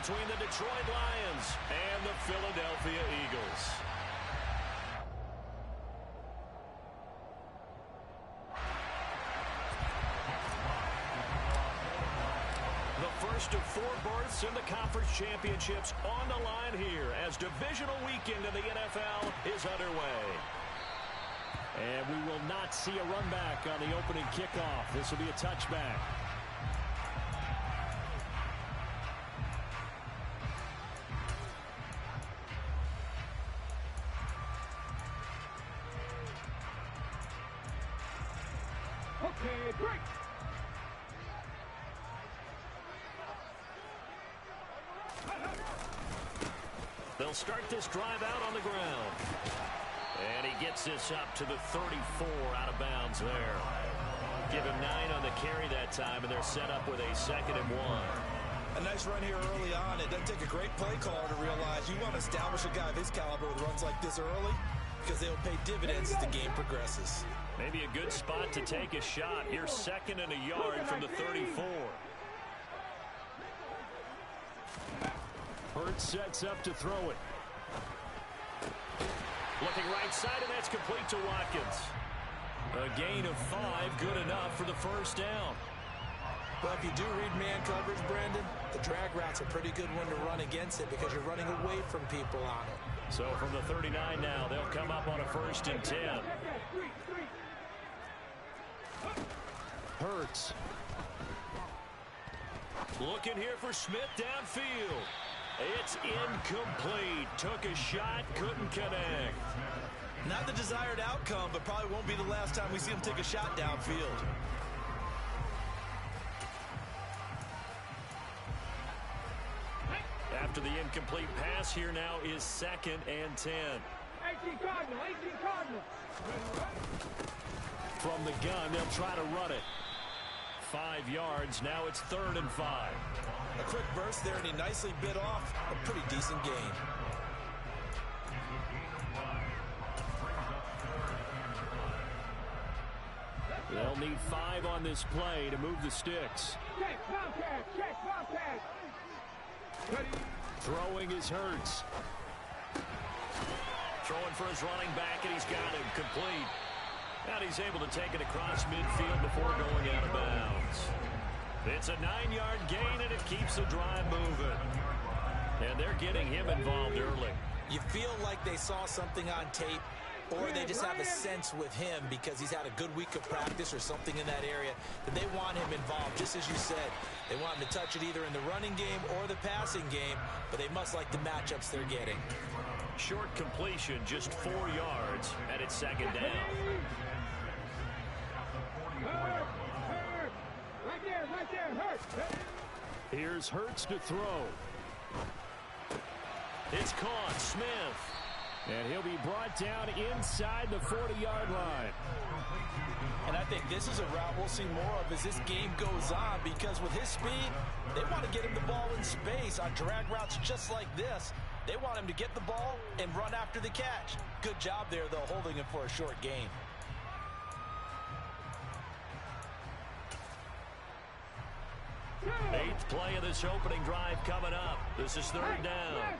between the Detroit Lions and the Philadelphia Eagles. The first of 4 berths in the conference championships on the line here as divisional weekend in the NFL is underway. And we will not see a run back on the opening kickoff. This will be a touchback. Okay, break. They'll start this drive out on the ground. And he gets this up to the 34 out of bounds there. Give him 9 on the carry that time, and they're set up with a 2nd and 1. A nice run here early on. It doesn't take a great play caller to realize you want to establish a guy of his caliber with runs like this early because they'll pay dividends as the game progresses. Maybe a good spot to take a shot. Here's 2nd and a yard from the 34. Hurts sets up to throw it. Looking right side, and that's complete to Watkins. A gain of 5, good enough for the first down. Well, if you do read man coverage, Brandon, the drag route's a pretty good one to run against it because you're running away from people on it. So from the 39 now, they'll come up on a 1st and 10. Hurts. Looking here for Smith downfield. It's incomplete. Took a shot, couldn't connect. Not the desired outcome, but probably won't be the last time we see him take a shot downfield. After the incomplete pass, here now is 2nd and 10. 18 Cardinal, 18 Cardinal. From the gun, they'll try to run it. 5 yards, now it's 3rd and 5. A quick burst there, and he nicely bit off a pretty decent gain. They'll need 5 on this play to move the sticks. Check, Bobcat, check, Bobcat. Throwing is Hurts. Throwing for his running back, and he's got him complete. And he's able to take it across midfield before going out of bounds. It's a 9-yard gain, and it keeps the drive moving. And they're getting him involved early. You feel like they saw something on tape, or they just have a sense with him because he's had a good week of practice or something in that area that they want him involved, just as you said. They want him to touch it either in the running game or the passing game, but they must like the matchups they're getting. Short completion, just 4 yards, and it's 2nd down. Right there, Hurts. Here's Hurts to throw. It's caught, Smith. And he'll be brought down inside the 40-yard line. And I think this is a route we'll see more of as this game goes on because with his speed, they want to get him the ball in space on drag routes just like this. They want him to get the ball and run after the catch. Good job there, though, holding him for a short gain. Eighth play of this opening drive coming up. This is 3rd down.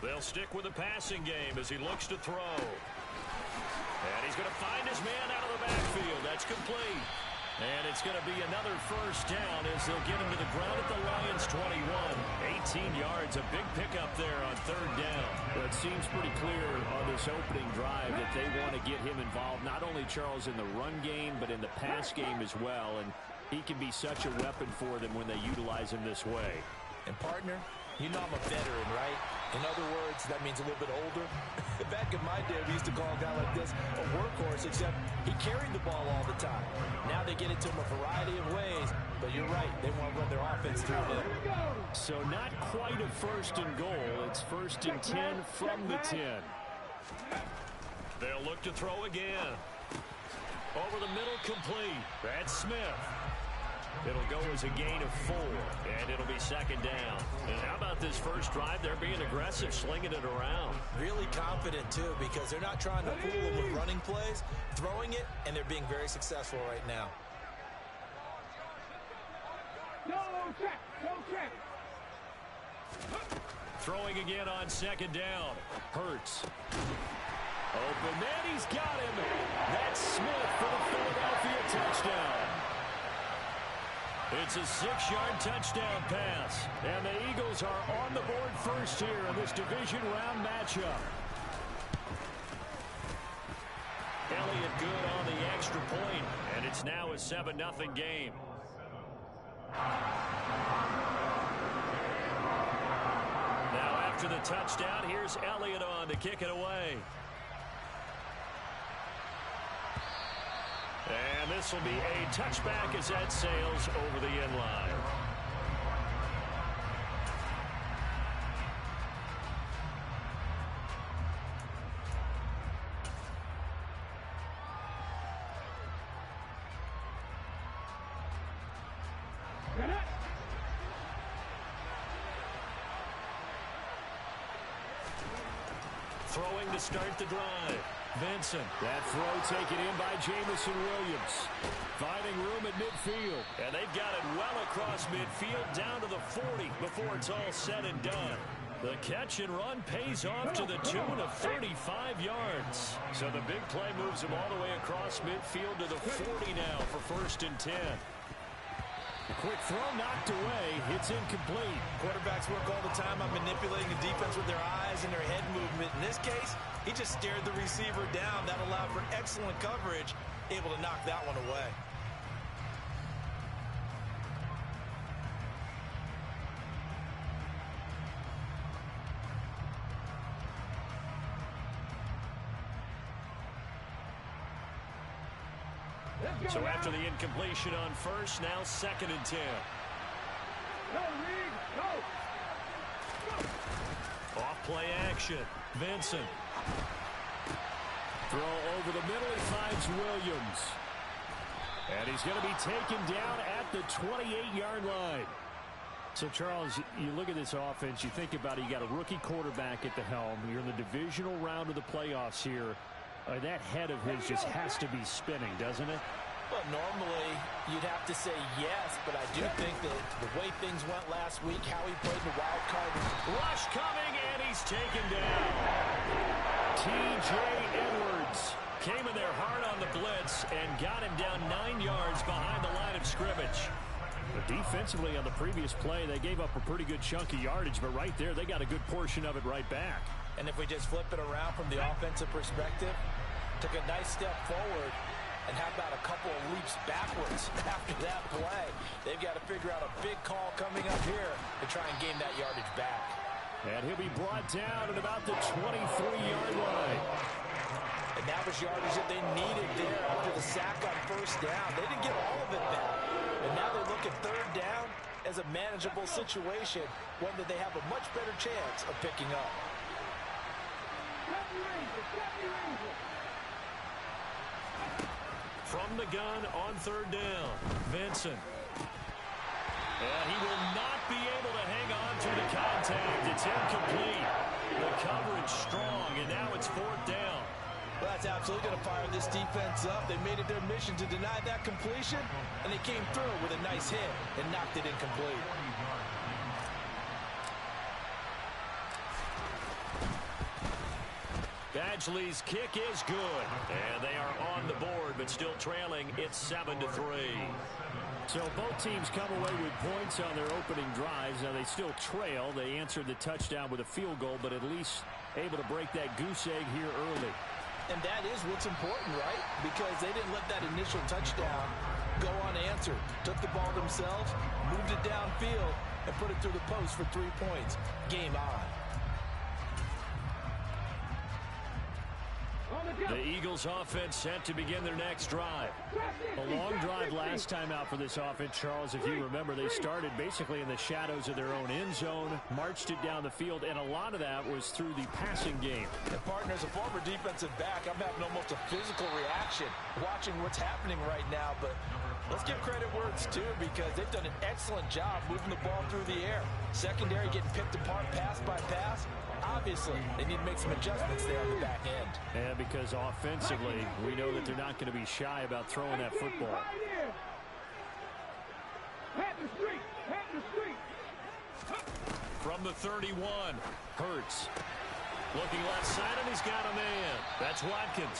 They'll stick with the passing game as he looks to throw. And he's going to find his man out of the backfield. That's complete. And it's going to be another first down as they'll get him to the ground at the Lions' 21. 18 yards, a big pickup there on 3rd down. Well, it seems pretty clear on this opening drive that they want to get him involved, not only, Charles, in the run game, but in the pass game as well. And he can be such a weapon for them when they utilize him this way. And, partner, you know I'm a veteran, right? In other words, that means a little bit older. Back in my day, we used to call a guy like this a workhorse, except he carried the ball all the time. Now they get it to him a variety of ways, but you're right, they want to run their offense through him. So not quite a 1st and goal. It's 1st and 10 from the 10. They'll look to throw again. Over the middle, complete. That's Smith. It'll go as a gain of 4, and it'll be 2nd down. And how about this first drive? They're being aggressive, slinging it around. Really confident, too, because they're not trying to fool them with running plays, throwing it, and they're being very successful right now. check. Go check. Throwing again on second down. Hurts. Open man, he's got him. That's Smith for the Philadelphia touchdown. It's a 6-yard touchdown pass. And the Eagles are on the board first here in this division round matchup. Elliott good on the extra point, and it's now a 7-0 game. Now after the touchdown, here's Elliott on to kick it away. And this will be a touchback as that sails over the end line. Throwing to start the drive. Vincent. That throw taken in by Jamison Williams. Finding room at midfield. And they've got it well across midfield down to the 40 before it's all said and done. The catch and run pays off to the tune of 35 yards. So the big play moves him all the way across midfield to the 40 now for 1st and 10. Quick throw knocked away. It's incomplete. Quarterbacks work all the time on manipulating the defense with their eyes and their head movement. In this case, he just stared the receiver down. That allowed for excellent coverage, able to knock that one away. So after the incompletion on first, now 2nd and 10. Go, Reed. Go. Off play action. Vincent. Throw over the middle. He finds Williams. And he's going to be taken down at the 28-yard line. So, Charles, you look at this offense, you think about it, you got a rookie quarterback at the helm. You're in the divisional round of the playoffs here. That head of his just has to be spinning, doesn't it? Well, normally you'd have to say yes, but I do think that the way things went last week, how he played the wild card. Rush coming, and he's taken down. T.J. Edwards came in there hard on the blitz and got him down 9 yards behind the line of scrimmage. But defensively on the previous play, they gave up a pretty good chunk of yardage, but right there, they got a good portion of it right back. And if we just flip it around from the offensive perspective, took a nice step forward, and how about a couple of leaps backwards after that play? They've got to figure out a big call coming up here to try and gain that yardage back. And he'll be brought down at about the 23-yard line. And that was yardage that they needed there after the sack on 1st down. They didn't get all of it back. And now they look at 3rd down as a manageable situation, one that they have a much better chance of picking up. From the gun on 3rd down, Vincent. And he will not be able to hang on through the contact. It's incomplete. The coverage strong, and now it's 4th down. Well, that's absolutely going to fire this defense up. They made it their mission to deny that completion, and they came through with a nice hit and knocked it incomplete. Badgley's kick is good. And they are on the board, but still trailing. It's 7-3. So both teams come away with points on their opening drives. Now they still trail. They answered the touchdown with a field goal, but at least able to break that goose egg here early. And that is what's important, right? Because they didn't let that initial touchdown go unanswered. Took the ball themselves, moved it downfield, and put it through the post for 3 points. Game on. The Eagles offense set to begin their next drive. A long drive last time out for this offense, Charles. If you remember, they started basically in the shadows of their own end zone, marched it down the field, and a lot of that was through the passing game. And partner, as a former defensive back, I'm having almost a physical reaction watching what's happening right now. But let's give credit where it's due, because they've done an excellent job moving the ball through the air. Secondary getting picked apart pass by pass. Obviously, they need to make some adjustments there on the back end. And because offensively, we know that they're not going to be shy about throwing that football. From the 31, Hurts. Looking left side, and he's got a man. That's Watkins.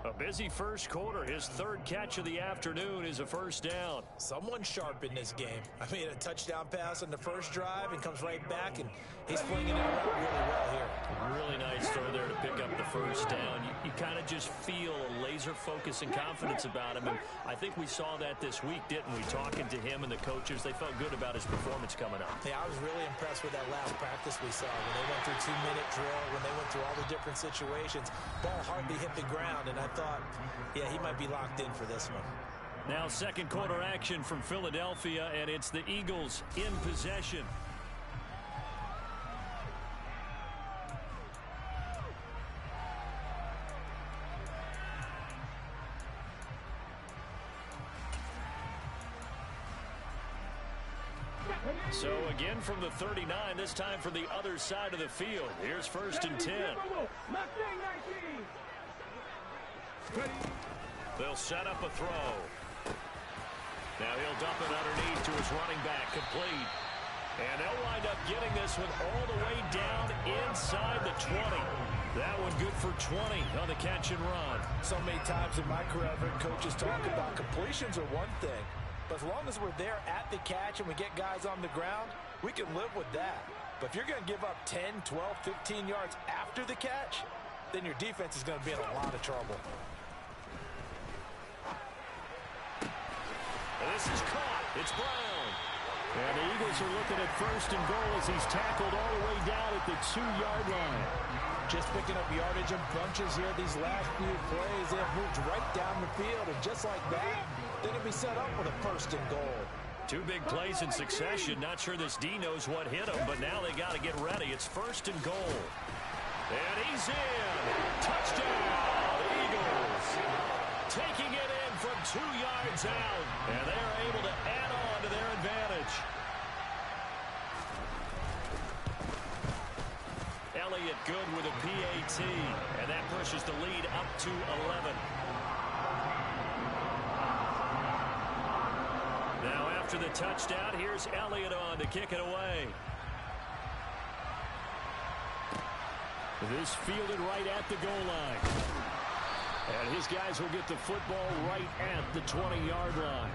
A busy first quarter. His third catch of the afternoon is a first down. Someone's sharp in this game. I mean, a touchdown pass on the first drive and comes right back, and he's flinging it around really well here. Really nice throw there to pick up the first down. You kind of just feel a laser focus and confidence about him, and I think we saw that this week, didn't we? Talking to him and the coaches, they felt good about his performance coming up. Yeah, I was really impressed with that last practice we saw when they went through 2-minute drill, when they went through all the different situations. Ball hardly hit the ground, and I thought, yeah, he might be locked in for this one. Now second quarter action from Philadelphia, and it's the Eagles in possession. So again from the 39, this time from the other side of the field. Here's first and 10. They'll set up a throw. Now he'll dump it underneath to his running back, complete. And they'll wind up getting this one all the way down inside the 20. That one good for 20 on the catch and run. So many times in my career, I've heard coaches talk about completions are one thing. But as long as we're there at the catch and we get guys on the ground, we can live with that. But if you're going to give up 10, 12, 15 yards after the catch, then your defense is going to be in a lot of trouble. And this is caught. It's Brown. And the Eagles are looking at first and goal as he's tackled all the way down at the 2-yard line. Just picking up yardage in bunches here these last few plays. They have moved right down the field, and just like that, they're going to be set up with a first and goal. Two big plays in succession. Not sure this D knows what hit him, but now they got to get ready. It's first and goal. And he's in. Touchdown, Eagles. Taking it in from 2 yards out, and they are able to add on to their advantage. Elliott good with a PAT, and that pushes the lead up to 11. Now after the touchdown, here's Elliott on to kick it away. This fielded right at the goal line. And his guys will get the football right at the 20-yard line.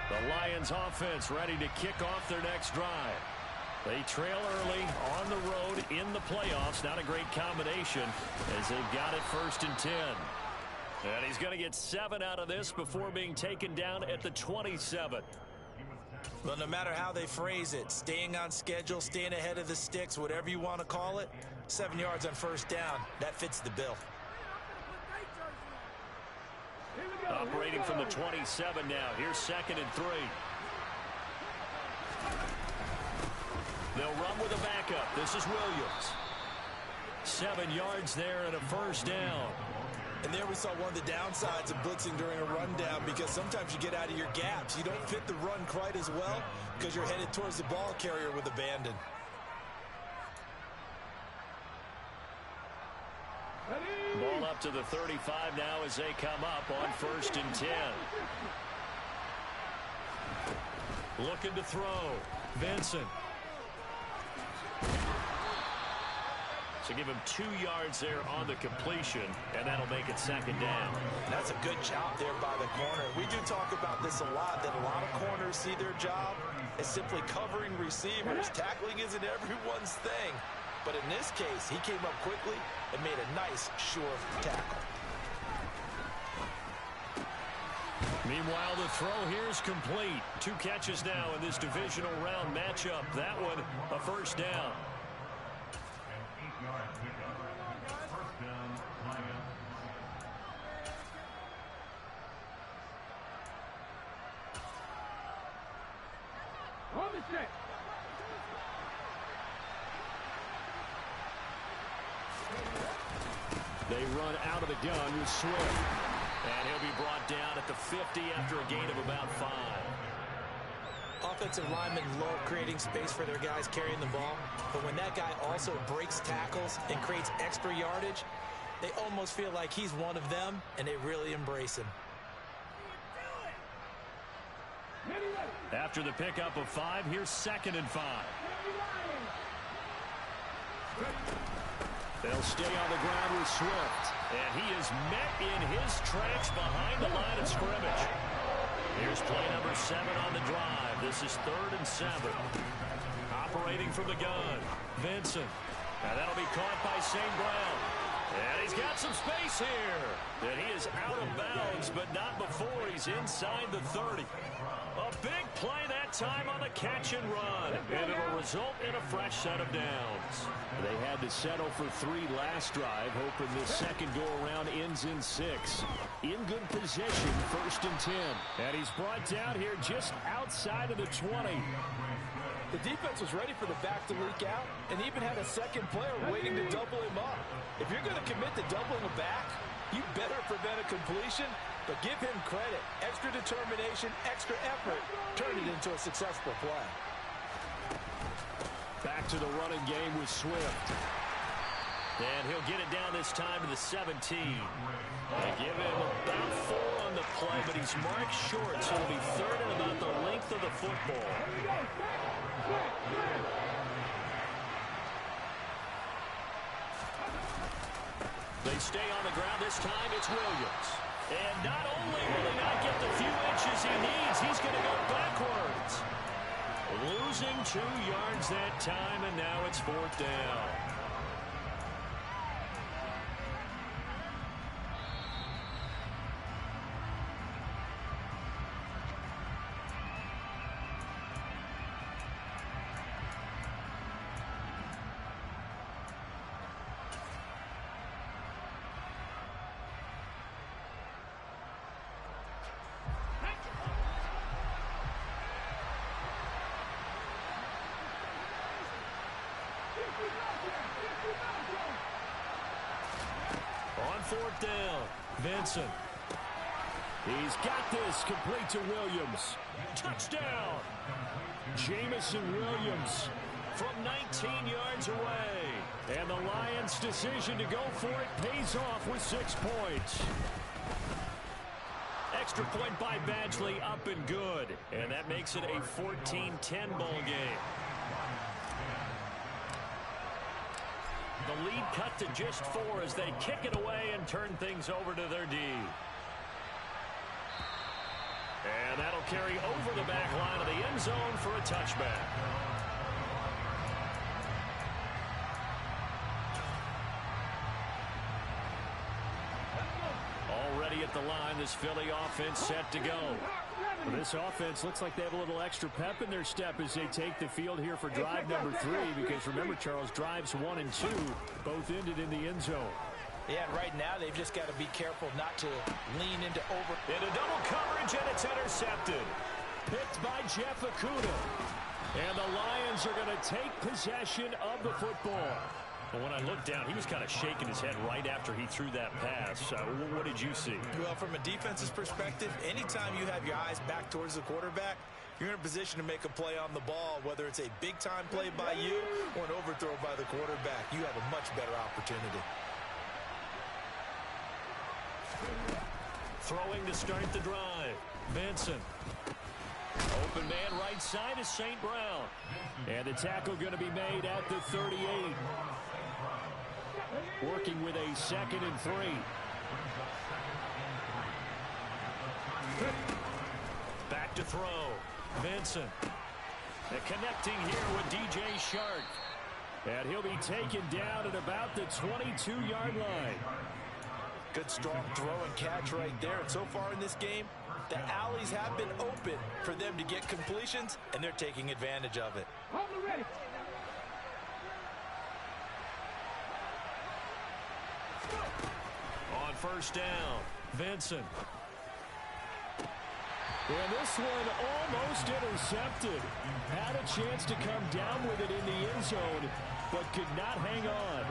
The Lions offense ready to kick off their next drive. They trail early on the road in the playoffs. Not a great combination as they've got it first and 10. And he's going to get 7 out of this before being taken down at the 27. Well, no matter how they phrase it, staying on schedule, staying ahead of the sticks, whatever you want to call it, 7 yards on first down, that fits the bill. Operating from the 27 now. Here's second and 3. They'll run with a backup. This is Williams. 7 yards there and a first down. And there we saw one of the downsides of blitzing during a rundown, because sometimes you get out of your gaps. You don't fit the run quite as well because you're headed towards the ball carrier with abandon. Ball up to the 35 now as they come up on first and 10. Looking to throw. Vincent. So give him 2 yards there on the completion, and that'll make it second down. That's a good job there by the corner. We do talk about this a lot, that a lot of corners see their job as simply covering receivers. Tackling isn't everyone's thing. But in this case, he came up quickly and made a nice, sure tackle. Meanwhile, the throw here is complete. 2 catches now in this divisional round matchup. That one, a first down. On the set. They run out of the gun with Swift. And he'll be brought down at the 50 after a gain of about 5. offensive linemen love creating space for their guys carrying the ball, but when that guy also breaks tackles and creates extra yardage, they almost feel like he's one of them, and they really embrace him. After the pickup of 5, here's 2nd and 5. They'll stay on the ground with Swift, and he is met in his tracks behind the line of scrimmage. Here's play number 7 on the drive. This is 3rd and 7. Operating from the gun, Vincent. And that'll be caught by St. Brown. And he's got some space here. And he is out of bounds, but not before he's inside the 30. A big play that time on the catch and run. And it'll result in a fresh set of downs. They had to settle for 3 last drive, hoping this second go-around ends in 6. In good position, 1st and 10. And he's brought down here just outside of the 20. The defense was ready for the back to leak out and even had a second player waiting to double him up. If you're going to commit to doubling a back, you better prevent a completion, but give him credit. Extra determination, extra effort, turn it into a successful play. Back to the running game with Swift. And he'll get it down this time to the 17. They give him about 4 on the play, but he's marked short, so it'll be 3rd and about the length of the football. They stay on the ground. This time it's Williams. And not only will he not get the few inches he needs, he's going to go backwards. Losing 2 yards that time, and now it's 4th down. On 4th down, Vincent. He's got this, complete to Williams. Touchdown! Jamison Williams From 19 yards away. And the Lions' decision to go for it pays off with 6 points. Extra point by Badgley, up and good. And that makes it a 14-10 ball game. The lead cut to just 4 as they kick it away and turn things over to their D. And that'll carry over the back line of the end zone for a touchback. Already at the line, this Philly offense set to go. Well, this offense looks like they have a little extra pep in their step as they take the field here for drive number 3, because remember, Charles, drives 1 and 2 both ended in the end zone. Yeah, and right now they've just got to be careful not to lean into over. Into double coverage, and it's intercepted. Picked by Jeff Okudah. And the Lions are going to take possession of the football. But when I looked down, he was kind of shaking his head right after he threw that pass. What did you see? Well, from a defense's perspective, anytime you have your eyes back towards the quarterback, you're in a position to make a play on the ball, whether it's a big-time play by you or an overthrow by the quarterback. You have a much better opportunity. Throwing to start the drive. Benson. Open man right side is St. Brown. And the tackle going to be made at the 38. Working with a 2nd and 3. Back to throw. Benson. And connecting here with DJ Shark. And he'll be taken down at about the 22-yard line. Good strong throw and catch right there. And so far in this game, the alleys have been open for them to get completions, and they're taking advantage of it. On 1st down, Vincent. And this one almost intercepted. Had a chance to come down with it in the end zone, but could not hang on.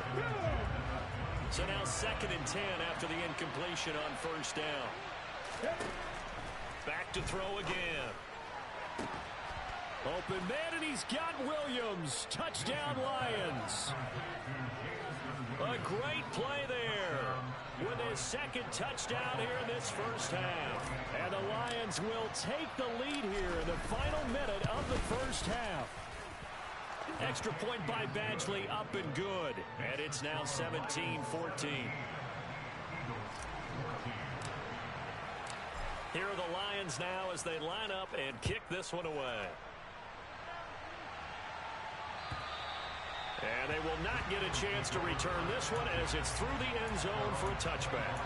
So now 2nd and 10 after the incompletion on 1st down. Back to throw again. Open man, and he's got Williams. Touchdown, Lions. A great play there with his second touchdown here in this first half. And the Lions will take the lead here in the final minute of the first half. Extra point by Badgley, up and good. And it's now 17-14. Here are the Lions now as they line up and kick this one away. And they will not get a chance to return this one as it's through the end zone for a touchback.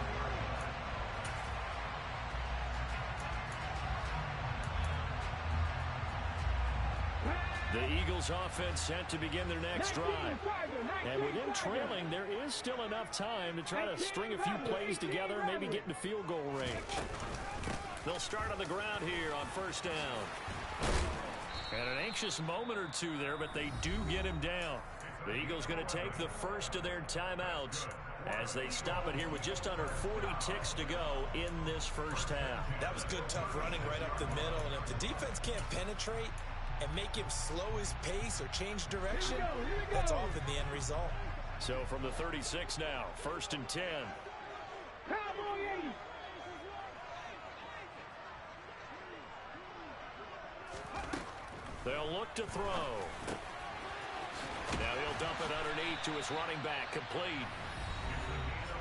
The Eagles offense set to begin their next drive. And with them trailing, there is still enough time to try to string a few plays together, maybe get into field goal range. They'll start on the ground here on first down. And an anxious moment or two there, but they do get him down. The Eagles going to take the first of their timeouts as they stop it here with just under 40 ticks to go in this first half. That was good, tough running right up the middle. And if the defense can't penetrate and make him slow his pace or change direction, that's often the end result. So from the 36 now, first and 10. They'll look to throw. Now he'll dump it underneath to his running back, complete.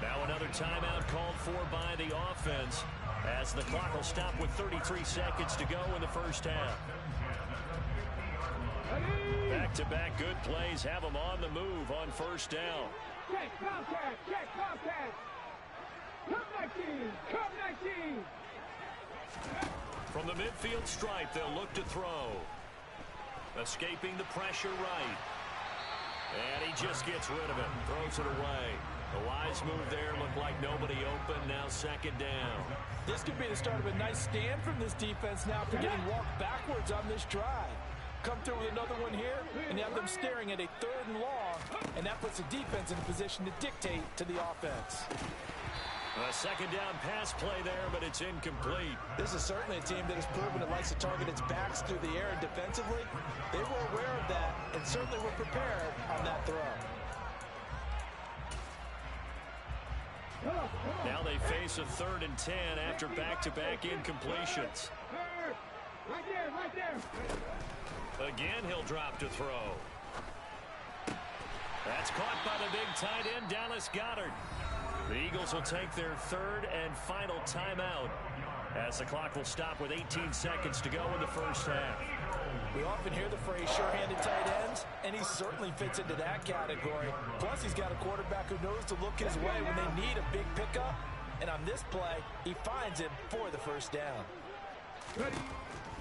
Now another timeout called for by the offense as the clock will stop with 33 seconds to go in the first half. Back-to-back good plays have them on the move on first down. Check contact, check contact. Come 19, come 19. From the midfield stripe, they'll look to throw. Escaping the pressure right. And he just gets rid of it. Throws it away. The wise move there. Looked like nobody open. Now second down. This could be the start of a nice stand from this defense now after getting walked backwards on this drive. Come through with another one here, and you have them staring at a third and long, and that puts the defense in a position to dictate to the offense. A second down pass play there, but it's incomplete. This is certainly a team that has proven it likes to target its backs through the air and defensively. They were aware of that and certainly were prepared on that throw. Now they face a 3rd and 10 after back-to-back incompletions. Right there, right there. Again, he'll drop to throw. That's caught by the big tight end, Dallas Goedert. The Eagles will take their 3rd and final timeout as the clock will stop with 18 seconds to go in the first half. We often hear the phrase sure-handed tight ends, and he certainly fits into that category. Plus, he's got a quarterback who knows to look his way when they need a big pickup. And on this play, he finds him for the first down.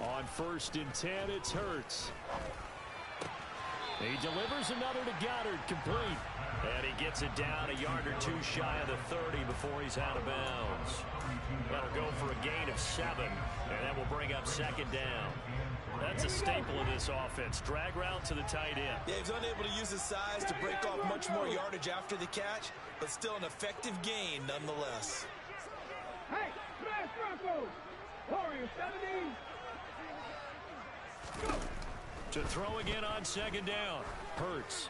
On 1st and 10, it's Hurts. He delivers another to Goddard, complete. And he gets it down a yard or two shy of the 30 before he's out of bounds. That'll go for a gain of 7, and that will bring up second down. That's a staple of this offense. Drag route to the tight end. Yeah, he's unable to use his size to break off much more yardage after the catch, but still an effective gain nonetheless. Hey, smash Broncos! Warriors 70! Go! To throw again on second down. Hurts.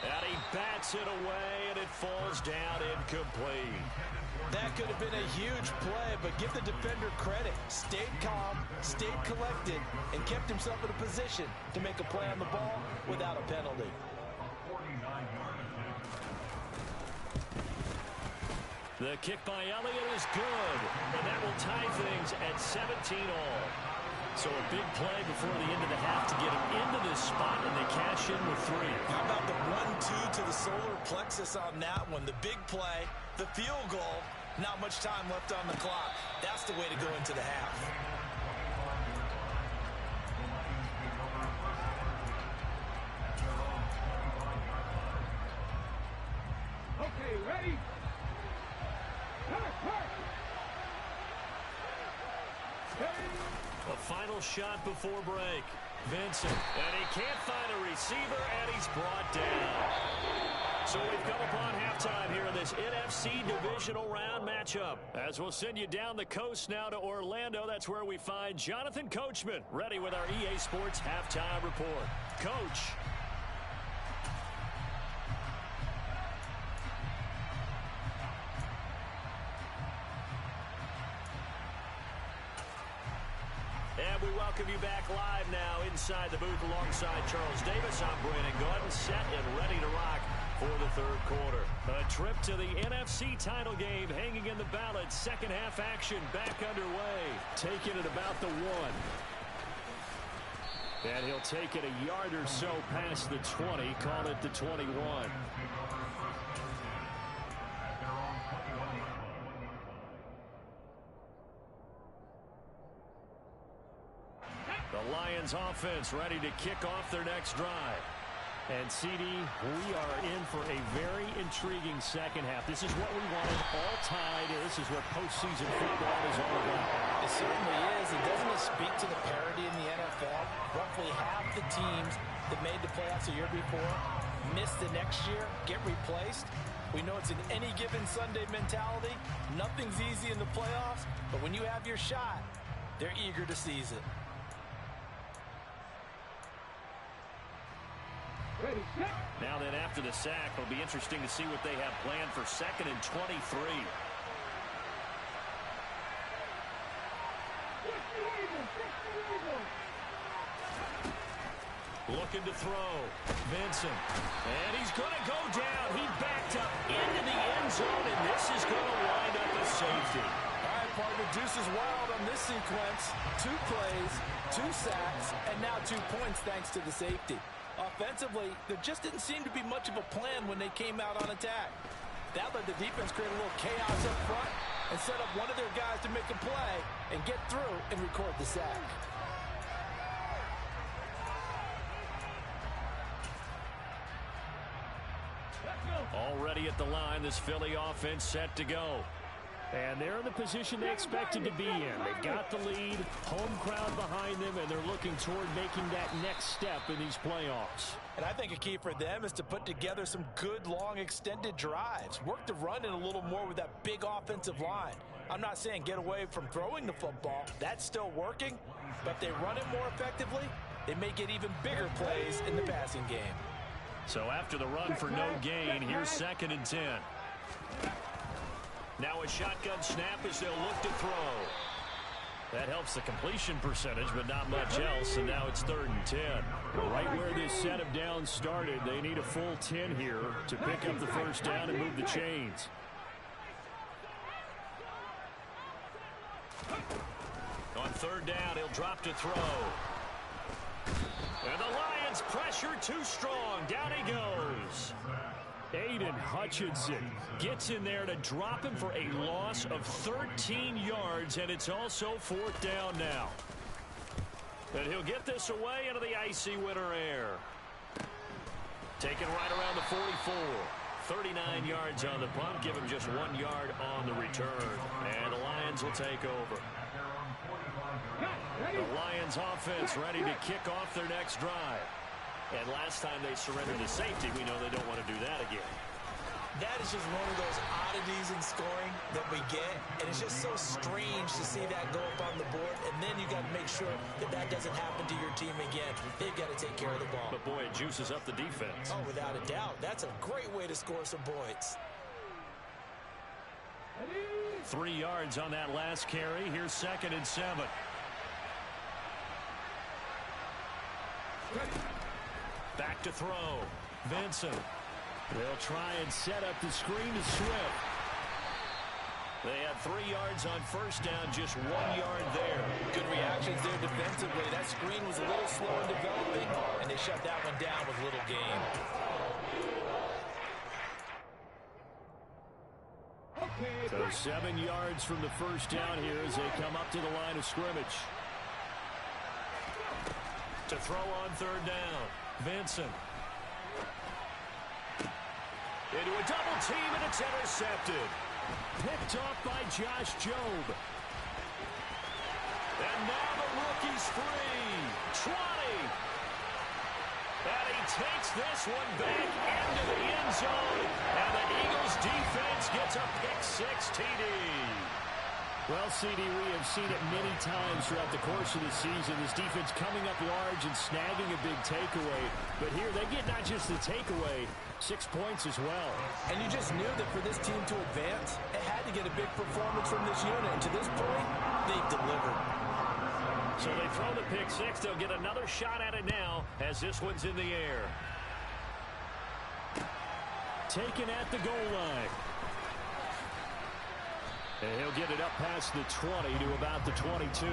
And he bats it away, and it falls down incomplete. That could have been a huge play, but give the defender credit. Stayed calm, stayed collected, and kept himself in a position to make a play on the ball without a penalty. The kick by Elliott is good, and that will tie things at 17-all. So a big play before the end of the half to get him into this spot, and they cash in with 3. How about the 1-2 to the solar plexus on that one? The big play, the field goal, not much time left on the clock. That's the way to go into the half. Okay, ready? A final shot before break. Vincent, and he can't find a receiver, and he's brought down. So we've come upon halftime here in this NFC divisional round matchup. As we'll send you down the coast now to Orlando, that's where we find Jonathan Coachman ready with our EA Sports halftime report. Coach. And we welcome you back live now inside the booth alongside Charles Davis. I'm Brandon Gordon, set and ready to rock for the third quarter. A trip to the NFC title game hanging in the balance. Second half action back underway. Taking it about the 1. And he'll take it a yard or so past the 20. Call it the 21. The Lions offense ready to kick off their next drive. And, CD, we are in for a very intriguing second half. This is what we wanted all tied. This is what postseason football is all about. It certainly is. And doesn't it speak to the parity in the NFL? Roughly half the teams that made the playoffs a year before miss the next year, get replaced. We know it's an any given Sunday mentality. Nothing's easy in the playoffs, but when you have your shot, they're eager to seize it. Ready, set. Now then, after the sack, it'll be interesting to see what they have planned for 2nd and 23. Looking to throw. Vincent. And he's going to go down. He backed up into the end zone, and this is going to wind up a safety. All right, partner, deuce is wild on this sequence. 2 plays, 2 sacks, and now 2 points thanks to the safety. Offensively, there just didn't seem to be much of a plan when they came out on attack. That let the defense create a little chaos up front and set up one of their guys to make a play and get through and record the sack. Already at the line, this Philly offense set to go. And they're in the position they expected to be in. They've got the lead, home crowd behind them, and they're looking toward making that next step in these playoffs. And I think a key for them is to put together some good, long, extended drives. Work the run in a little more with that big offensive line. I'm not saying get away from throwing the football. That's still working. But if they run it more effectively, they may get even bigger plays in the passing game. So after the run for no gain, here's 2nd and 10. Now a shotgun snap as they'll look to throw. That helps the completion percentage, but not much else, and now it's 3rd and 10. Right where this set of downs started, they need a full 10 here to pick up the first down and move the chains. On 3rd down, he'll drop to throw. And the Lions pressure too strong. Down he goes. Aiden Hutchinson gets in there to drop him for a loss of 13 yards, and it's also 4th down now. And he'll get this away into the icy winter air. Taken right around the 44. 39 yards on the punt. Give him just 1 yard on the return. And the Lions will take over. The Lions offense ready to kick off their next drive. And last time they surrendered to safety, we know they don't want to do that again. That is just one of those oddities in scoring that we get, and it's just so strange to see that go up on the board, and then you got to make sure that that doesn't happen to your team again. They've got to take care of the ball. But boy, it juices up the defense. Oh, without a doubt. That's a great way to score some points. 3 yards on that last carry. Here's 2nd and 7. Back to throw. Vincent. They'll try and set up the screen to Swift. They had 3 yards on 1st down, just 1 yard there. Good reactions there defensively. That screen was a little slow in developing, and they shut that one down with little gain. So 7 yards from the first down here as they come up to the line of scrimmage. To throw on 3rd down. Vincent. Into a double team, and it's intercepted. Picked off by Josh Jobe. And now the rookie's free. 20. And he takes this one back into the end zone, and the Eagles defense gets a pick-six TD. Well, CD, we have seen it many times throughout the course of the season. This defense coming up large and snagging a big takeaway. But here, they get not just the takeaway, 6 points as well. And you just knew that for this team to advance, it had to get a big performance from this unit. And to this point, they've delivered. So they throw the pick-six. They'll get another shot at it now as this one's in the air. Taken at the goal line. And he'll get it up past the 20 to about the 22.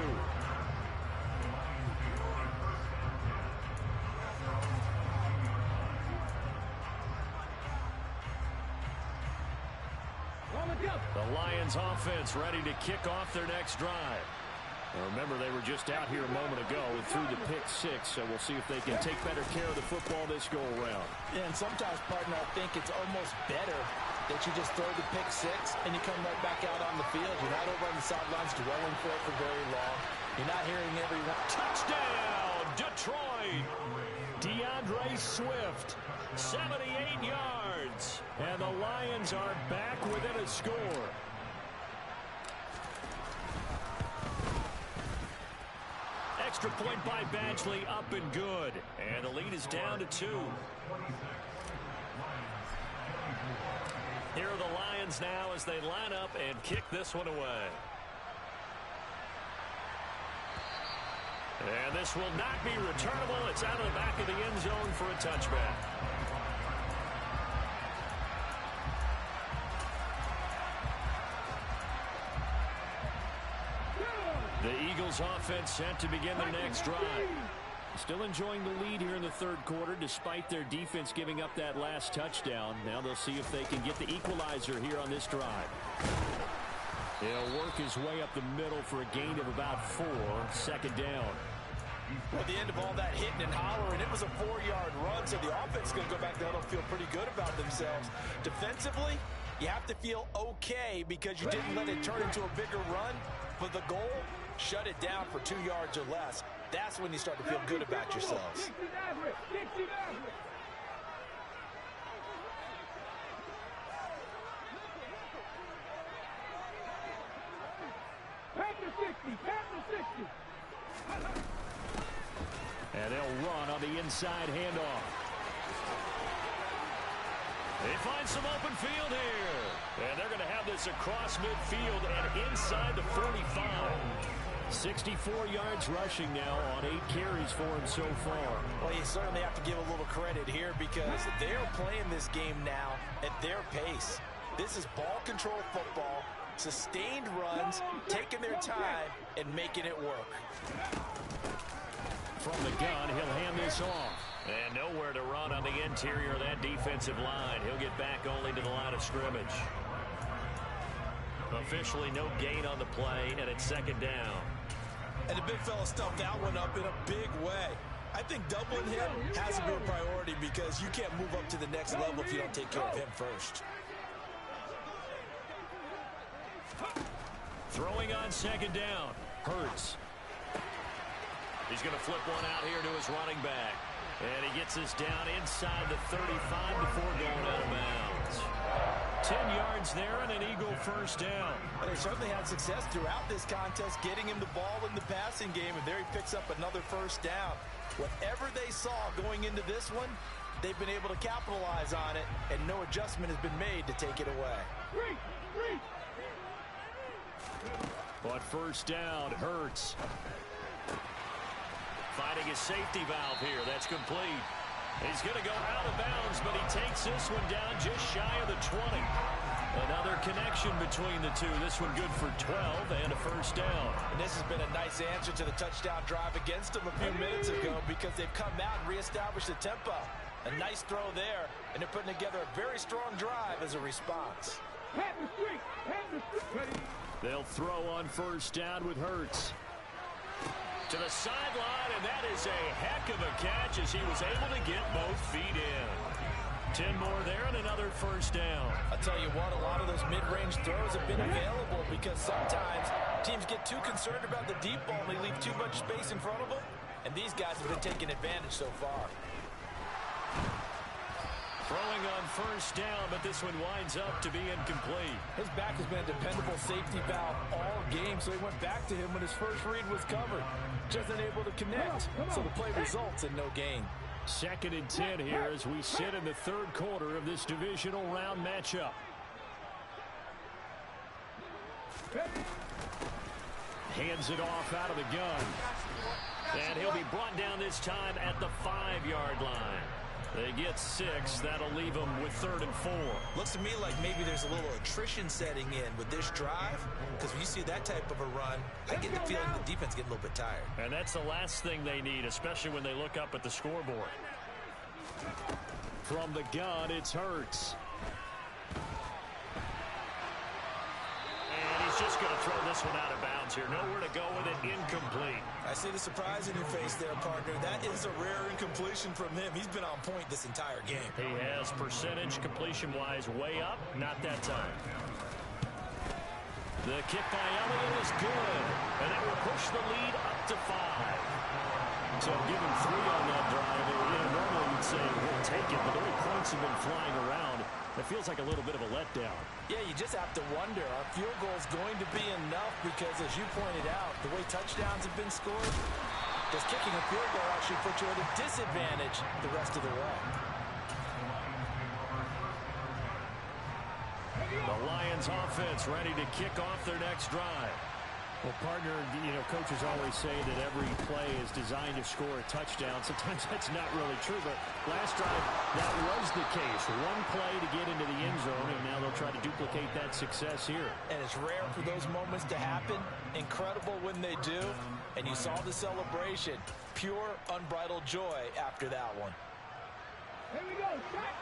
The Lions offense ready to kick off their next drive. Now remember, they were just out here a moment ago and threw the pick-six, so we'll see if they can take better care of the football this go-around. Yeah, and sometimes, partner, I think it's almost better that you just throw the pick-six and you come right back out on the field. You're not over on the sidelines dwelling for it for very long. You're not hearing everyone. Touchdown, Detroit! DeAndre Swift, 78 yards. And the Lions are back within a score. Extra point by Badgley, up and good. And the lead is down to 2. Here are the Lions now as they line up and kick this one away. And this will not be returnable. It's out of the back of the end zone for a touchback. The Eagles offense set to begin their next drive. Still enjoying the lead here in the third quarter despite their defense giving up that last touchdown. Now they'll see if they can get the equalizer here on this drive. He'll work his way up the middle for a gain of about 4, second down. At the end of all that hitting and hollering, it was a 4-yard run, so the offense is going to go back there and feel pretty good about themselves. Defensively, you have to feel okay because you didn't let it turn into a bigger run. But the goal, shut it down for 2 yards or less. That's when you start to feel good about yourselves. And they'll run on the inside handoff. They find some open field here. And they're going to have this across midfield and inside the 45. 64 yards rushing now on 8 carries for him so far. Well, you certainly have to give a little credit here because they're playing this game now at their pace. This is ball control football, sustained runs, taking their time, and making it work. From the gun, he'll hand this off. And nowhere to run on the interior of that defensive line. He'll get back only to the line of scrimmage. Officially no gain on the play, and it's second down. And the big fella stuffed that one up in a big way. I think doubling him has to be a priority because you can't move up to the next level if you don't take care of him first. Throwing on second down. Hurts. He's going to flip one out here to his running back. And he gets this down inside the 35 before going out of bounds. 10 yards there and an Eagle first down. But they certainly had success throughout this contest, getting him the ball in the passing game, and there he picks up another first down. Whatever they saw going into this one, they've been able to capitalize on it, and no adjustment has been made to take it away. But first down, Hurts. Finding his safety valve here. That's complete. He's going to go out of bounds, but he takes this one down just shy of the 20. Another connection between the two. This one good for 12 and a first down. And this has been a nice answer to the touchdown drive against them a few minutes ago because they've come out and reestablished the tempo. A nice throw there, and they're putting together a very strong drive as a response. They'll throw on first down with Hurts. To the sideline, and that is a heck of a catch as he was able to get both feet in. 10 more there and another first down. I'll tell you what, a lot of those mid-range throws have been available because sometimes teams get too concerned about the deep ball and they leave too much space in front of them, and these guys have been taking advantage so far. Throwing on first down, but this one winds up to be incomplete. His back has been a dependable safety valve all game, so he went back to him when his first read was covered. Just unable to connect, so the play results in no gain. 2nd and 10 here as we sit in the 3rd quarter of this divisional round matchup. Hands it off out of the gun. And he'll be brought down this time at the 5-yard line. They get 6. That'll leave them with 3rd and 4. Looks to me like maybe there's a little attrition setting in with this drive, because when you see that type of a run, I get the feeling the defense getting a little bit tired. And that's the last thing they need, especially when they look up at the scoreboard. From the gun, it's Hurts. And he's just going to throw this one out of bounds here. Nowhere to go with it. Incomplete. I see the surprise in your face there, partner. That is a rare incompletion from him. He's been on point this entire game. He has percentage completion-wise way up. Not that time. The kick by Elliott is good. And that will push the lead up to 5. So give him 3 on that drive. Normally you'd say we'll take it, but the way points have been flying around, it feels like a little bit of a letdown. Yeah, you just have to wonder, are field goals going to be enough? Because as you pointed out, the way touchdowns have been scored, does kicking a field goal actually put you at a disadvantage the rest of the way? The Lions offense ready to kick off their next drive. Well, partner, coaches always say that every play is designed to score a touchdown. Sometimes that's not really true, but last drive, that was the case. One play to get into the end zone, and now they'll try to duplicate that success here. And it's rare for those moments to happen. Incredible when they do. And you saw the celebration. Pure, unbridled joy after that one. Here we go, shot.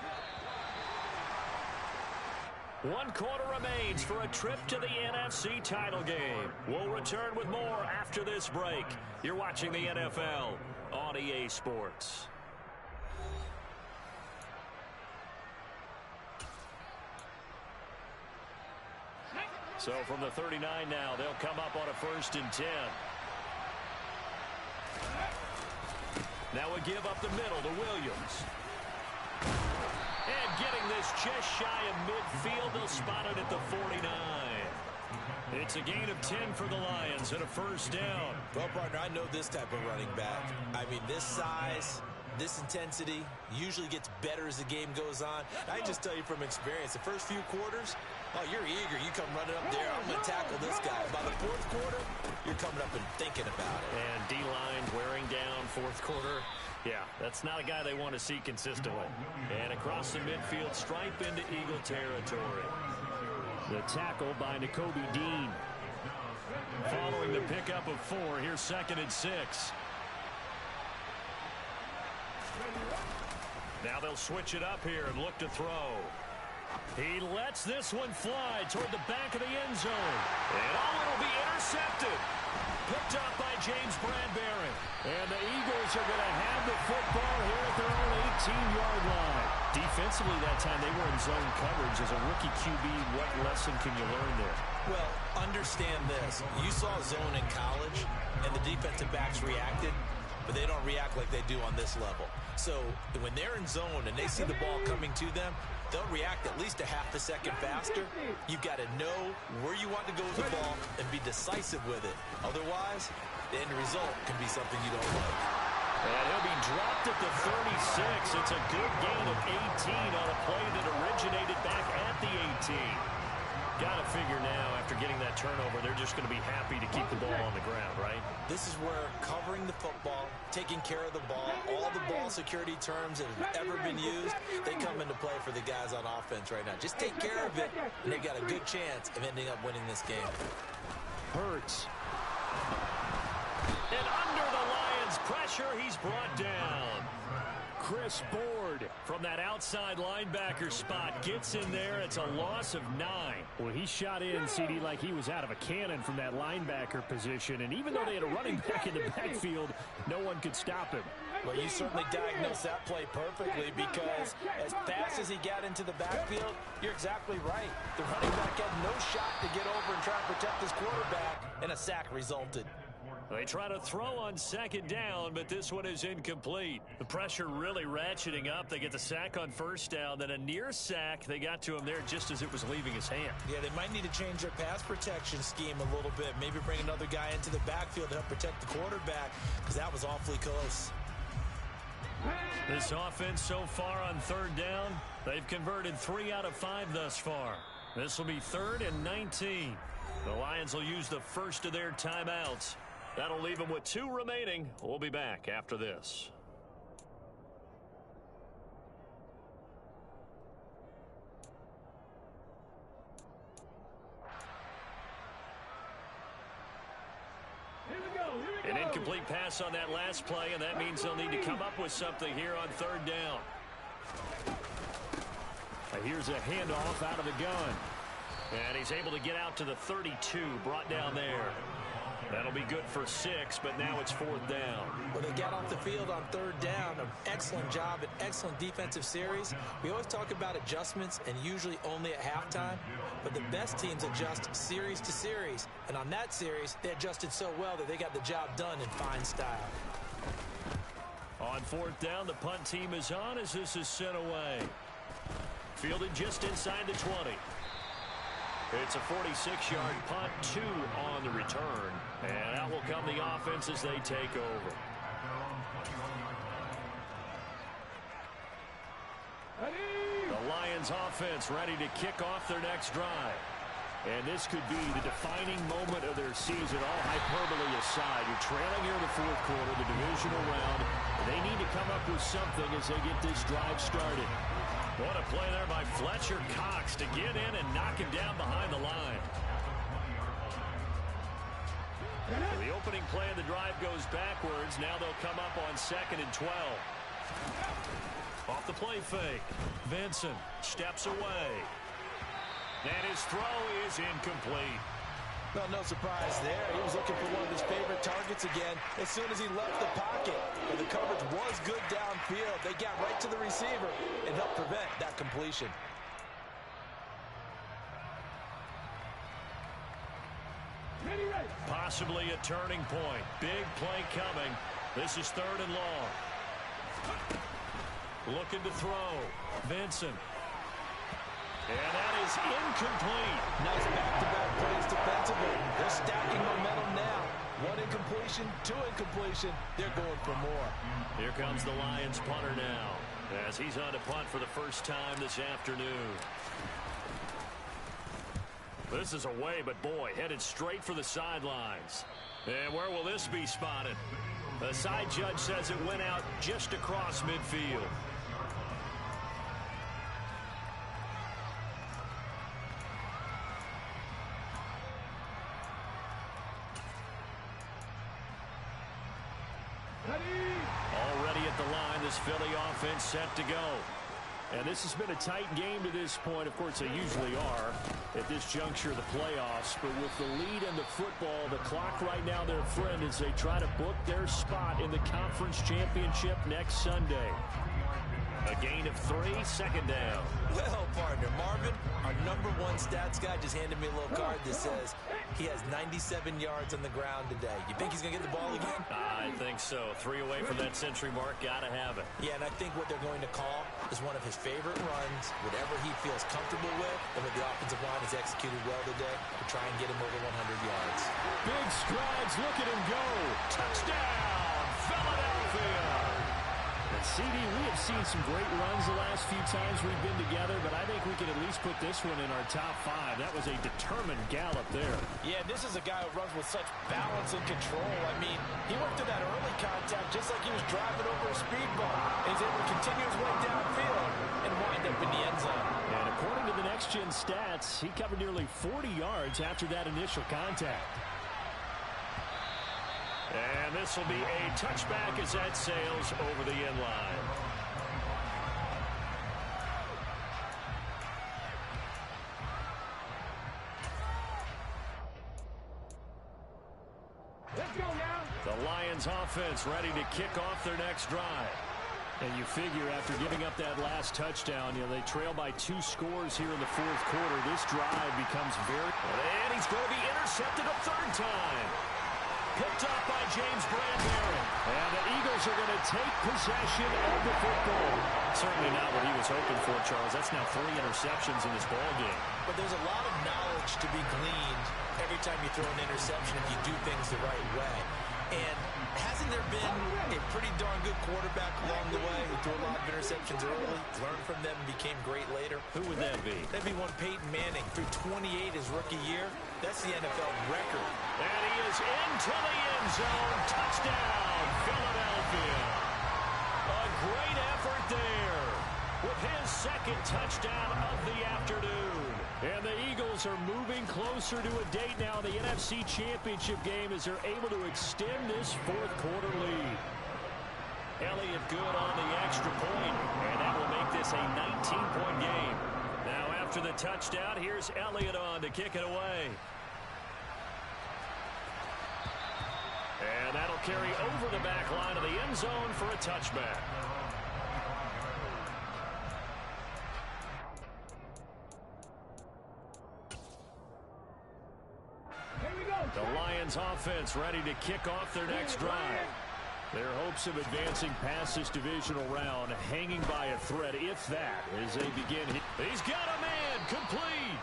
1 quarter remains for a trip to the NFC title game. We'll return with more after this break. You're watching the NFL on EA Sports. So from the 39 now, they'll come up on a 1st and 10. Now we give up the middle to Williams. And getting this just shy of midfield, they'll spot it at the 49. It's a gain of 10 for the Lions and a 1st down. Well, partner, I know this type of running back. I mean, this size, this intensity usually gets better as the game goes on. I can just tell you from experience, the first few quarters, oh, you're eager. You come running up there, I'm going to tackle this guy. By the 4th quarter, you're coming up and thinking about it. And D-line wearing down 4th quarter. Yeah, that's not a guy they want to see consistently. And across the midfield, stripe into Eagle territory. The tackle by Nakobe Dean. Following the pickup of 4, here's 2nd and 6. Now they'll switch it up here and look to throw. He lets this one fly toward the back of the end zone. And it'll be intercepted. Picked up by James Bradbury. And the Eagles are going to have the football here at their own 18-yard line. Defensively that time, they were in zone coverage. As a rookie QB, what lesson can you learn there? Well, understand this. You saw zone in college, and the defensive backs reacted, but they don't react like they do on this level. So when they're in zone and they see the ball coming to them, they'll react at least a half a second faster. You've got to know where you want to go with the ball and be decisive with it. Otherwise, the end result can be something you don't like. And he'll be dropped at the 36. It's a good gain of 18 on a play that originated back at the 18. Got to figure now, after getting that turnover, they're just going to be happy to keep the ball on the ground, right? This is where covering the football, taking care of the ball, all the ball security terms that have ever been used, they come into play for the guys on offense right now. Just take care of it, and they've got a good chance of ending up winning this game. Hurts. And under the Lions' pressure, he's brought down. Chris Board from that outside linebacker spot gets in there. It's a loss of 9. Well, he shot in, CD, like he was out of a cannon from that linebacker position. And even though they had a running back in the backfield, no one could stop him. Well, you certainly diagnosed that play perfectly, because as fast as he got into the backfield, you're exactly right. The running back had no shot to get over and try and protect his quarterback, and a sack resulted. They try to throw on second down, but this one is incomplete. The pressure really ratcheting up. They get the sack on first down, then a near sack. They got to him there just as it was leaving his hand. Yeah, they might need to change their pass protection scheme a little bit. Maybe bring another guy into the backfield to help protect the quarterback, because that was awfully close. This offense so far on third down, they've converted 3 out of 5 thus far. This will be 3rd and 19. The Lions will use the first of their timeouts. That'll leave them with 2 remaining. We'll be back after this. An incomplete pass on that last play, and that means they'll need to come up with something here on third down. Here's a handoff out of the gun. And he's able to get out to the 32, brought down there. That'll be good for 6, but now it's 4th down. Well, they got off the field on third down. An excellent job, an excellent defensive series. We always talk about adjustments, and usually only at halftime. But the best teams adjust series to series. And on that series, they adjusted so well that they got the job done in fine style. On 4th down, the punt team is on as this is sent away. Fielded just inside the 20. It's a 46-yard punt, 2 on the return. And out will come the offense as they take over. The Lions offense ready to kick off their next drive. And this could be the defining moment of their season, all hyperbole aside. You're trailing here in the 4th quarter, the divisional round. They need to come up with something as they get this drive started. What a play there by Fletcher Cox to get in and knock him down behind the line. The opening play of the drive goes backwards. Now they'll come up on 2nd and 12. Off the play fake. Vincent steps away. And his throw is incomplete. Well, no surprise there. He was looking for one of his favorite targets again as soon as he left the pocket. And the coverage was good downfield. They got right to the receiver and helped prevent that completion. Possibly a turning point. Big play coming. This is 3rd and long. Looking to throw. Vincent. And that is incomplete. Nice back-to-back plays defensively. They're stacking momentum now. 1 incompletion, 2 incompletion. They're going for more. Here comes the Lions punter now as he's on to punt for the first time this afternoon. This is away, but boy, headed straight for the sidelines. And where will this be spotted? The side judge says it went out just across midfield. Already at the line, this Philly offense set to go. And this has been a tight game to this point. Of course, they usually are at this juncture of the playoffs. But with the lead in the football, the clock right now, their friend, as they try to book their spot in the conference championship next Sunday. A gain of 3, 2nd down. Well, partner, Marvin, our #1 stats guy just handed me a little card that says he has 97 yards on the ground today. You think he's going to get the ball again? I think so. 3 away from that century mark. Got to have it. Yeah, and I think what they're going to call is one of his favorite runs, whatever he feels comfortable with, and what the offensive line has executed well today to try and get him over 100 yards. Big strides. Look at him go. Touchdown, Philadelphia. And CD, we have seen some great runs the last few times we've been together, but I think we can at least put this one in our top 5. That was a determined gallop there. Yeah, this is a guy who runs with such balance and control. I mean, he went through that early contact just like he was driving over a speed bump. And he's able to continue his way downfield and wind up in the end zone. And according to the next-gen stats, he covered nearly 40 yards after that initial contact. And this will be a touchback as that sails over the end line. Let's go now. The Lions offense ready to kick off their next drive. And you figure after giving up that last touchdown, they trail by 2 scores here in the 4th quarter. This drive becomes very... And he's going to be intercepted a 3rd time. picked up by James Bradbury. And the Eagles are going to take possession of the football. Certainly not what he was hoping for, Charles. That's now 3 interceptions in this ball game. But there's a lot of knowledge to be gleaned every time you throw an interception if you do things the right way. And hasn't there been a pretty darn good quarterback along the way who threw a lot of interceptions early, learned from them, and became great later? Who would that be? That'd be one Peyton Manning. Threw 28 his rookie year. That's the NFL record. And he is into the end zone. Touchdown, Philadelphia. A great effort there with his second touchdown of the afternoon. And the Eagles are moving closer to a date now, the NFC Championship game, as they're able to extend this fourth quarter lead. Elliott good on the extra point, and that will make this a 19-point game. Now after the touchdown, here's Elliott on to kick it away. And that'll carry over the back line of the end zone for a touchback. The Lions offense ready to kick off their next drive. Their hopes of advancing past this divisional round hanging by a thread, if that, as they begin. He's got a man, complete.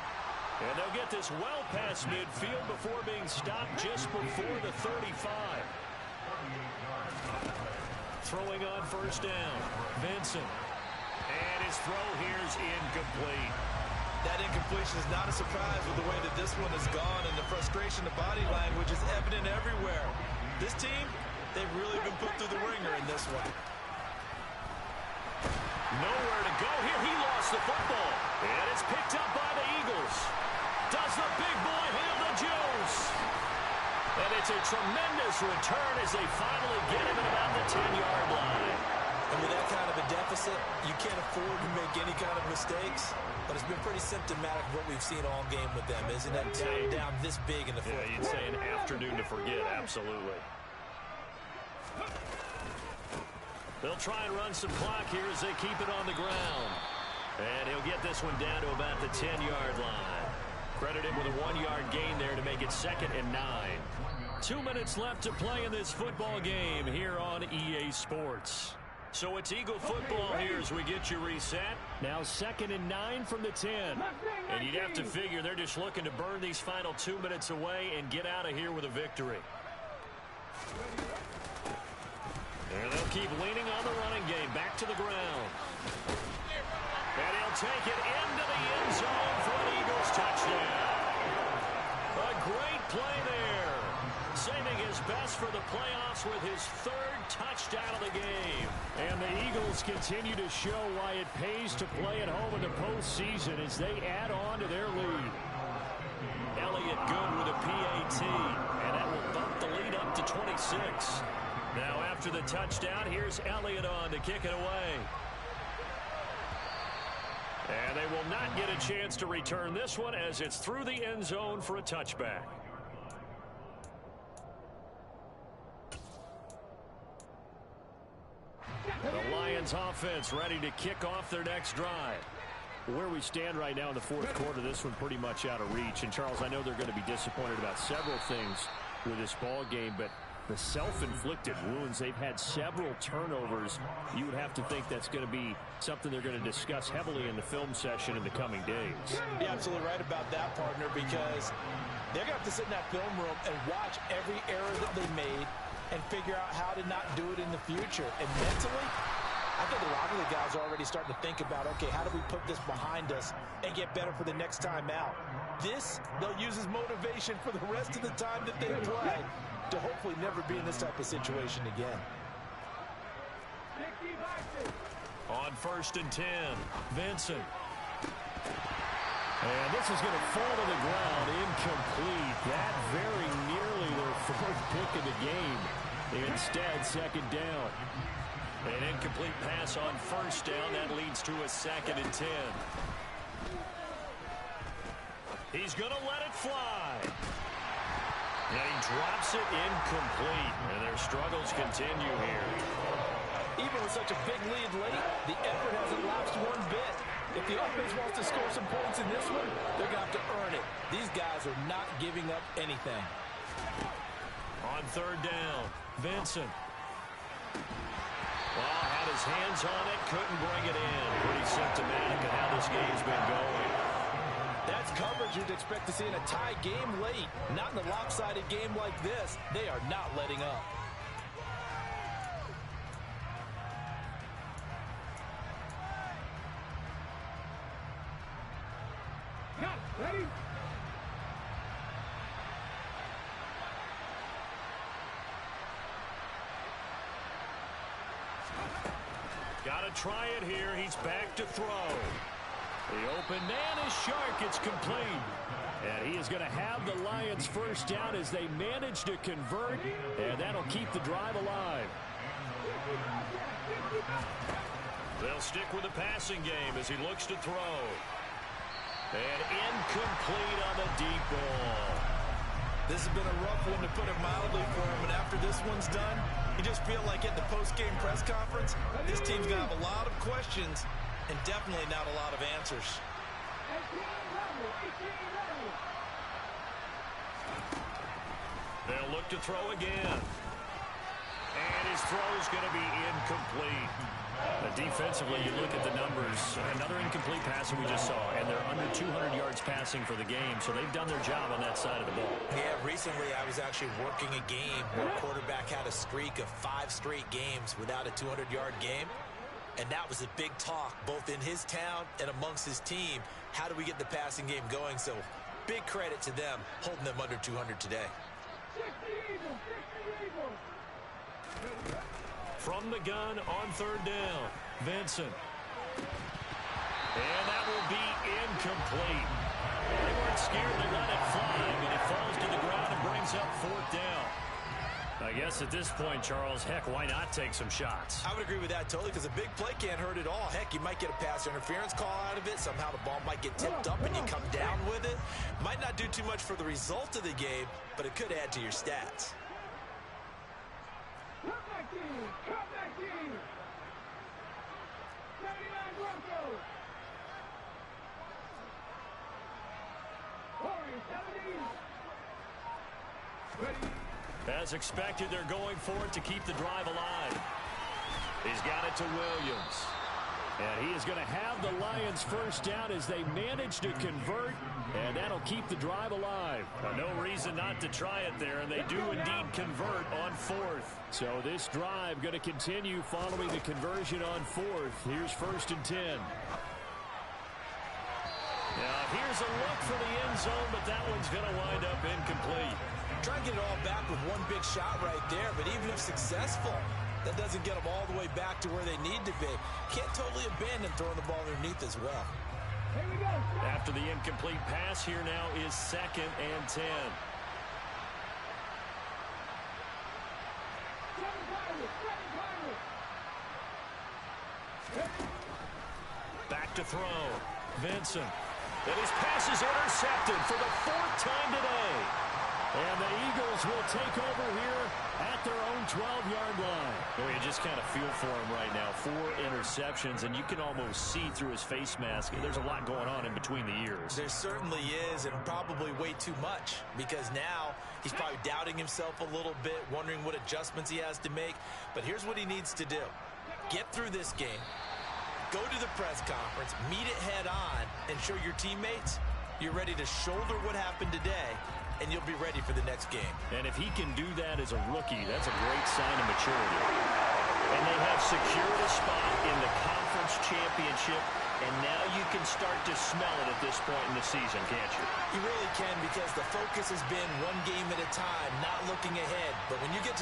And they'll get this well past midfield before being stopped just before the 35. Throwing on first down, Vincent. And his throw here's incomplete. That incompletion is not a surprise with the way that this one has gone, and the frustration, the body language is evident everywhere. This team, they've really been put through the ringer in this one. Nowhere to go here. He lost the football. And it's picked up by the Eagles. Does the big boy have the juice? And it's a tremendous return as they finally get him at about the 10-yard line. And with that kind of a deficit, you can't afford to make any kind of mistakes. But it's been pretty symptomatic of what we've seen all game with them, isn't it? Down this big in the fourth. Yeah, you'd say an afternoon to forget, absolutely. They'll try and run some clock here as they keep it on the ground. And he'll get this one down to about the 10-yard line. Credit him with a 1-yard gain there to make it 2nd and 9. 2 minutes left to play in this football game here on EA Sports. So it's Eagle football here as we get you reset. Now 2nd and 9 from the 10. And you'd have to figure they're just looking to burn these final 2 minutes away and get out of here with a victory. And they'll keep leaning on the running game. Back to the ground. And he'll take it into the end zone for an Eagles touchdown. A great play there. Saving his best for the playoffs with his 3rd touchdown of the game. And the Eagles continue to show why it pays to play at home in the postseason as they add on to their lead. Elliott good with a PAT, and that will bump the lead up to 26. Now after the touchdown, here's Elliott on to kick it away. And they will not get a chance to return this one as it's through the end zone for a touchback. The Lions offense ready to kick off their next drive. Where we stand right now in the fourth quarter, this one pretty much out of reach. And Charles, I know they're going to be disappointed about several things with this ball game, but the self-inflicted wounds, they've had several turnovers. You would have to think that's going to be something they're going to discuss heavily in the film session in the coming days. You're absolutely right about that, partner, because they're going to have to sit in that film room and watch every error that they made and figure out how to not do it in the future. And mentally, I think a lot of the guys are already starting to think about, okay, how do we put this behind us and get better for the next time out? This, they'll use as motivation for the rest of the time that they play to hopefully never be in this type of situation again. On 1st and 10, Vincent. And this is going to fall to the ground, incomplete. That very nearly their 4th pick of the game. Instead, 2nd down. An incomplete pass on 1st down. That leads to a 2nd and 10. He's going to let it fly. And he drops it incomplete. And their struggles continue here. Even with such a big lead late, the effort hasn't lapsed one bit. If the offense wants to score some points in this one, they're going to have to earn it. These guys are not giving up anything. On third down, Vincent. Well, had his hands on it, couldn't bring it in. Pretty symptomatic of how this game's been going. That's coverage you'd expect to see in a tie game late. Not in a lopsided game like this. They are not letting up. Ready? Got to try it here. He's back to throw. The open man is Shark. It's complete. And he is going to have the Lions first down as they manage to convert. And that'll keep the drive alive. They'll stick with the passing game as he looks to throw. And incomplete on the deep ball. This has been a rough one, to put it mildly, for him. And after this one's done, you just feel like at the post-game press conference, this team's going to have a lot of questions and definitely not a lot of answers. They'll look to throw again. And his throw is going to be incomplete. Defensively, you look at the numbers. Another incomplete pass that we just saw, and they're under 200 yards passing for the game, so they've done their job on that side of the ball. Yeah, recently I was actually working a game where a quarterback had a streak of 5 straight games without a 200-yard game, and that was a big talk both in his town and amongst his team. How do we get the passing game going? So big credit to them holding them under 200 today. From the gun on third down, Vincent. And that will be incomplete. They weren't scared to let it fly, but it falls to the ground and brings up fourth down. I guess at this point, Charles, heck, why not take some shots? I would agree with that totally, because a big play can't hurt at all. Heck, you might get a pass interference call out of it. Somehow the ball might get tipped up and you come down with it. Might not do too much for the result of the game, but it could add to your stats. Come back in! 79 Broncos! 40, 70. Ready? As expected, they're going for it to keep the drive alive. He's got it to Williams. And he is going to have the Lions first down as they manage to convert, and that'll keep the drive alive. No reason not to try it there, and they do indeed convert on fourth. So this drive going to continue following the conversion on fourth. Here's 1st and 10. Now here's a look for the end zone, but that one's going to wind up incomplete. Try and get it all back with one big shot right there, but even if successful, that doesn't get them all the way back to where they need to be. Can't totally abandon throwing the ball underneath as well. Here we go. After the incomplete pass, here now is 2nd and 10. Back to throw. Vincent. And his pass is intercepted for the 4th time today. And the Eagles will take over here at their own 12-yard line. Well, you just kind of feel for him right now. 4 interceptions, and you can almost see through his face mask. There's a lot going on in between the ears. There certainly is, and probably way too much, because now he's probably doubting himself a little bit, wondering what adjustments he has to make. But here's what he needs to do. Get through this game, go to the press conference, meet it head on, and show your teammates you're ready to shoulder what happened today, and you'll be ready for the next game. And if he can do that as a rookie, that's a great sign of maturity. And they have secured a spot in the conference championship, and now you can start to smell it at this point in the season, can't you? You really can, because the focus has been one game at a time, not looking ahead. But when you get to